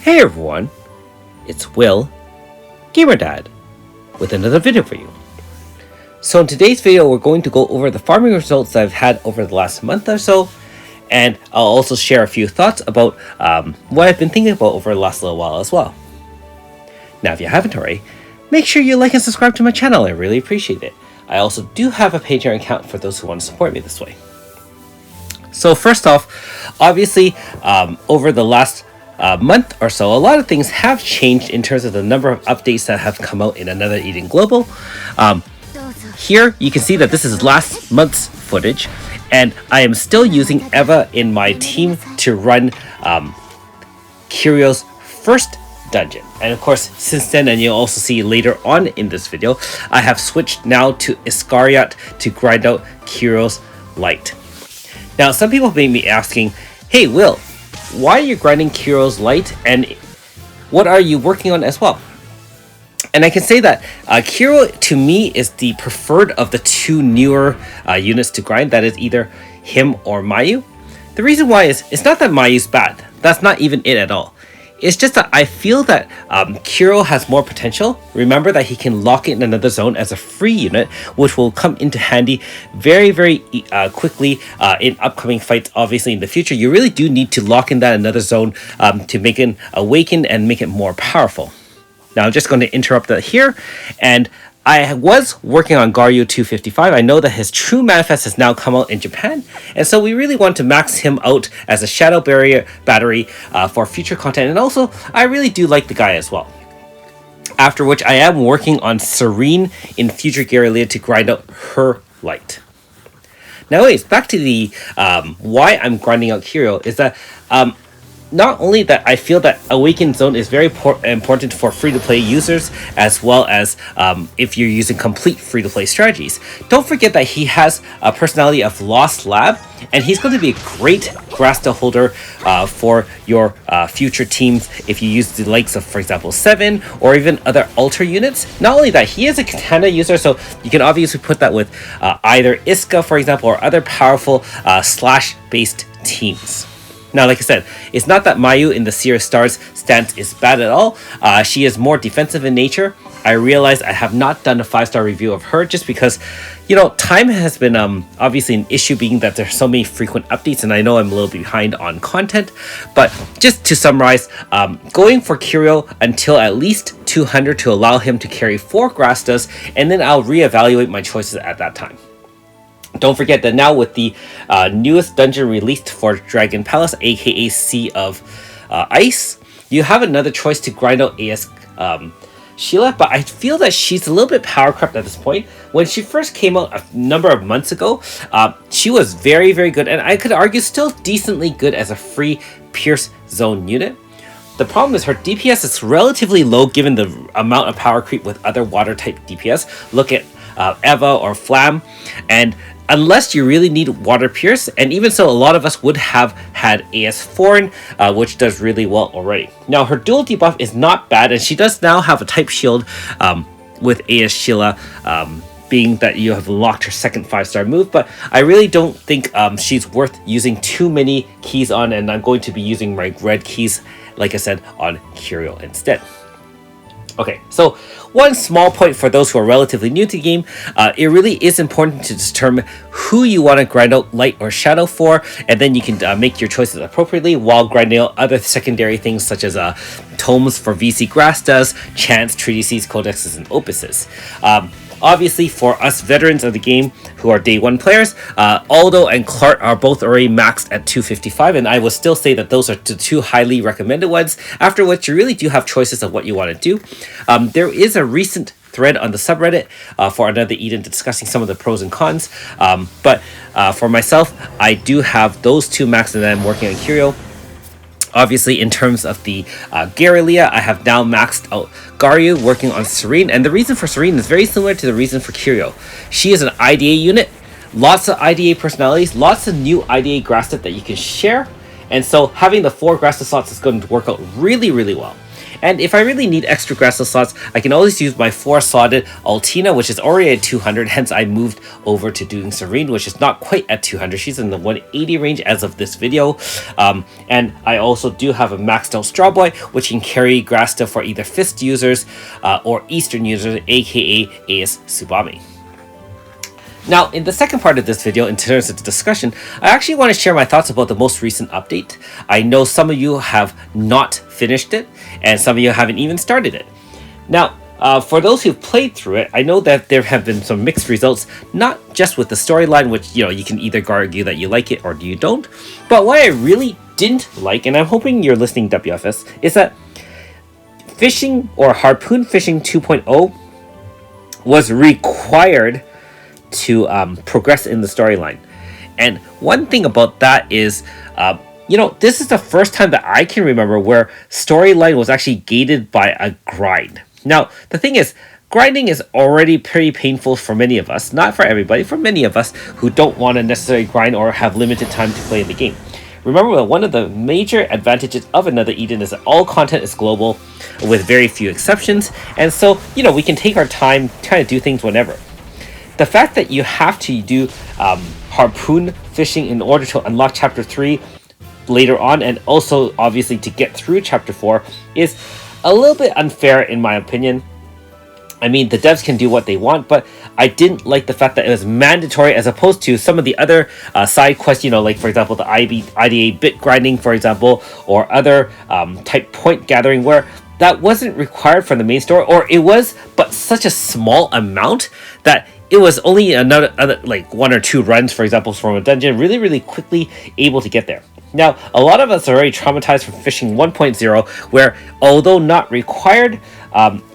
Hey everyone, it's Will, GamerDad, with another video for you. So in today's video, we're going to go over the farming results that I've had over the last month or so, and I'll also share a few thoughts about what I've been thinking about over the last little while as well. Now, if you haven't already, make sure you like and subscribe to my channel. I really appreciate it. I also do have a Patreon account for those who want to support me this way. So first off, obviously, over the last month or so, a lot of things have changed in terms of the number of updates that have come out in Another Eden Global. Here you can see that this is last month's footage, and I am still using Eva in my team to run Kirio's first dungeon. And of course, since then, and you'll also see later on in this video, I have switched now to Iscariot to grind out Kirio's light. Now, some people may be asking, hey Will, why are you grinding Kirio's light, and what are you working on as well? And I can say that Kirio to me is the preferred of the two newer units to grind. That is either him or Mayu. The reason why is it's not that Mayu's bad. That's not even it at all. It's just that I feel that Kirio has more potential. Remember that he can lock in another zone as a free unit, which will come into handy very quickly in upcoming fights. Obviously, in the future, you really do need to lock in that another zone to make it awaken and make it more powerful. Now, I'm just going to interrupt that here, and I was working on Garyu 255. I know that his true manifest has now come out in Japan, and so we really want to max him out as a shadow barrier battery for future content, and also I really do like the guy as well. After which I am working on Serene in future Guerrilla to grind out her light. Now anyways, back to the why I'm grinding out Kirio is that not only that I feel that Awakened Zone is very important for free-to-play users, as well as if you're using complete free-to-play strategies. Don't forget that he has a personality of Lost Lab, and he's going to be a great Grasta holder for your future teams if you use the likes of, for example, 7 or even other Alter units. Not only that, he is a Katana user, so you can obviously put that with either Iska, for example, or other powerful slash-based teams. Now, like I said, it's not that Mayu in the Seer Stars stance is bad at all. She is more defensive in nature. I realize I have not done a 5-star review of her just because, you know, time has been obviously an issue, being that there's so many frequent updates, and I know I'm a little behind on content. But just to summarize, going for Kirio until at least 200 to allow him to carry 4 Grastas, and then I'll reevaluate my choices at that time. Don't forget that now with the newest dungeon released for Dragon Palace, aka Sea of Ice, you have another choice to grind out AS Sheila, but I feel that she's a little bit power crept at this point. When she first came out a number of months ago, she was very good, and I could argue still decently good as a free Pierce Zone unit. The problem is her DPS is relatively low given the amount of power creep with other water type DPS. Look at Eva or Flam, and unless you really need Water Pierce, and even so, a lot of us would have had AS Foreign, which does really well already. Now, her dual debuff is not bad, and she does now have a type shield with AS Sheila, being that you have unlocked her second 5-star move, but I really don't think she's worth using too many keys on, and I'm going to be using my red keys, like I said, on Kirio instead. Okay, so one small point for those who are relatively new to the game, it really is important to determine who you want to grind out light or shadow for, and then you can make your choices appropriately while grinding out other secondary things such as tomes for VC Grastas, chants, treatises, codexes, and opuses. Obviously, for us veterans of the game who are day 1 players, Aldo and Clark are both already maxed at 255, and I will still say that those are the 2 highly recommended ones, after which you really do have choices of what you want to do. There is a recent thread on the subreddit for Another Eden discussing some of the pros and cons, but for myself, I do have those 2 maxed, and I'm working on Kirio. Obviously, in terms of the Guerrilla, I have now maxed out Garyu, working on Serene, and the reason for Serene is very similar to the reason for Kirio. She is an IDA unit, lots of IDA personalities, lots of new IDA Grasta that you can share, and so having the 4 Grasta slots is going to work out really well. And if I really need extra grassel slots, I can always use my 4-slotted Altina, which is already at 200. Hence, I moved over to doing Serene, which is not quite at 200. She's in the 180 range as of this video. And I also do have a maxed out Straw Boy, which can carry Grasta for either Fist users or Eastern users, aka AS Tsubame. Now, in the second part of this video, in terms of the discussion, I actually want to share my thoughts about the most recent update. I know some of you have not finished it, and some of you haven't even started it. Now, for those who've played through it, I know that there have been some mixed results, not just with the storyline, which, you can either argue that you like it or you don't, but what I really didn't like, and I'm hoping you're listening, WFS, is that fishing or harpoon fishing 2.0 was required to progress in the storyline. And one thing about that is, this is the first time that I can remember where storyline was actually gated by a grind. Now, the thing is, grinding is already pretty painful for many of us, not for everybody, for many of us who don't want to necessarily grind or have limited time to play in the game. Remember that one of the major advantages of Another Eden is that all content is global with very few exceptions, and so, we can take our time trying to do things whenever. The fact that you have to do harpoon fishing in order to unlock Chapter 3 later on, and also obviously to get through Chapter 4, is a little bit unfair in my opinion. I mean, the devs can do what they want, but I didn't like the fact that it was mandatory as opposed to some of the other side quests, like, for example, the IDA bit grinding, for example, or other type point gathering where that wasn't required for the main story, or it was, but such a small amount that it was only another like 1 or 2 runs, for example, from a dungeon, really, really quickly able to get there. Now, a lot of us are already traumatized from fishing 1.0, where, although not required,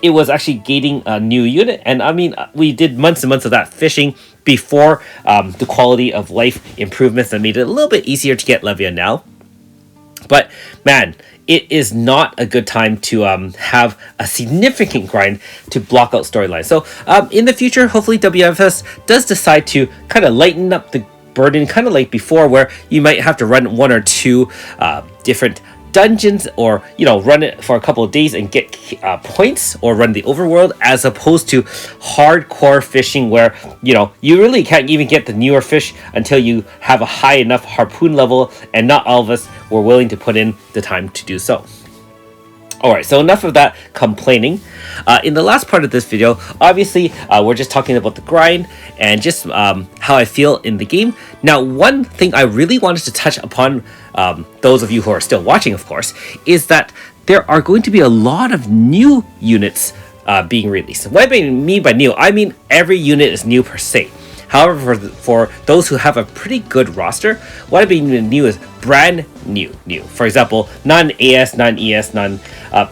it was actually gating a new unit. And I mean, we did months and months of that fishing before the quality of life improvements that made it a little bit easier to get Levia now. But man, it is not a good time to have a significant grind to block out storylines. So in the future, hopefully WFS does decide to kind of lighten up the burden, kind of like before, where you might have to run 1 or 2 different dungeons, or run it for a couple of days and get points, or run the overworld, as opposed to hardcore fishing where you really can't even get the newer fish until you have a high enough harpoon level, and not all of us were willing to put in the time to do so. Alright, so enough of that complaining. In the last part of this video, obviously, we're just talking about the grind and just how I feel in the game. Now, one thing I really wanted to touch upon, those of you who are still watching, of course, is that there are going to be a lot of new units being released. What I mean by new, I mean every unit is new per se. However, for those who have a pretty good roster, what I mean new is brand new. For example, non-AS, non-ES,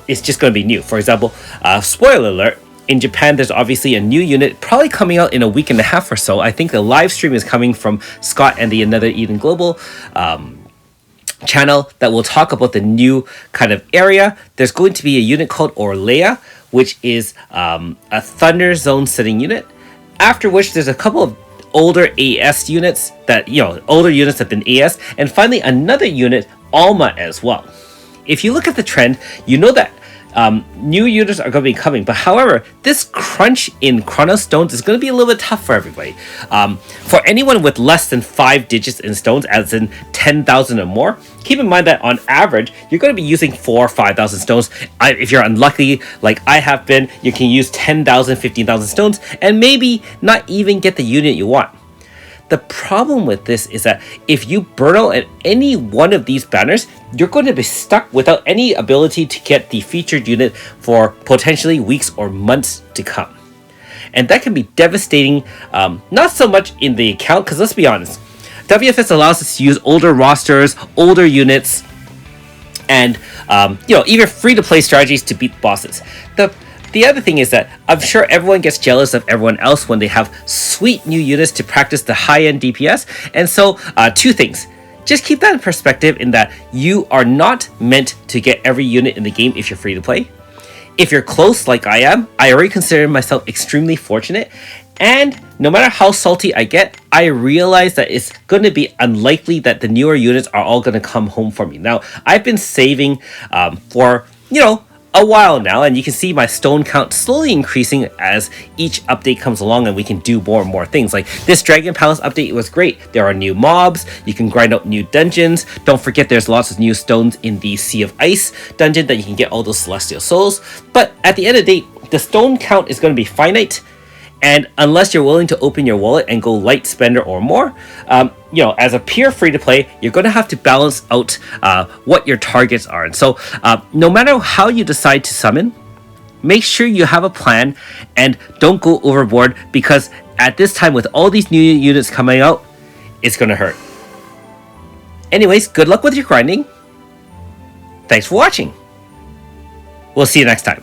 it's just going to be new. For example, spoiler alert, in Japan, there's obviously a new unit probably coming out in a week and a half or so. I think the live stream is coming from Scott and the Another Eden Global channel that will talk about the new kind of area. There's going to be a unit called Orlea, which is a Thunder Zone setting unit. After which, there's a couple of older AS units that, older units have been AS, and finally another unit, Alma, as well. If you look at the trend, you know that new units are going to be coming, but however, this crunch in Chronos stones is going to be a little bit tough for everybody. For anyone with less than 5 digits in stones, as in 10,000 or more, keep in mind that on average, you're going to be using 4,000 or 5,000 stones. If you're unlucky, like I have been, you can use 10,000, 15,000 stones, and maybe not even get the unit you want. The problem with this is that if you burn out at any one of these banners, you're going to be stuck without any ability to get the featured unit for potentially weeks or months to come. And that can be devastating, not so much in the account, because let's be honest, WFS allows us to use older rosters, older units, and even free-to-play strategies to beat bosses. The other thing is that I'm sure everyone gets jealous of everyone else when they have sweet new units to practice the high-end DPS. And so, 2 things. Just keep that in perspective, in that you are not meant to get every unit in the game if you're free to play. If you're close like I am, I already consider myself extremely fortunate. And no matter how salty I get, I realize that it's going to be unlikely that the newer units are all going to come home for me. Now, I've been saving for, a while now, and you can see my stone count slowly increasing as each update comes along and we can do more and more things. Like this Dragon Palace update was great. There are new mobs, you can grind out new dungeons. Don't forget there's lots of new stones in the Sea of Ice dungeon that you can get all those celestial souls. But at the end of the day, the stone count is going to be finite. And unless you're willing to open your wallet and go light spender or more, as a pure free-to-play, you're going to have to balance out what your targets are. And so no matter how you decide to summon, make sure you have a plan and don't go overboard, because at this time with all these new units coming out, it's going to hurt. Anyways, good luck with your grinding. Thanks for watching. We'll see you next time.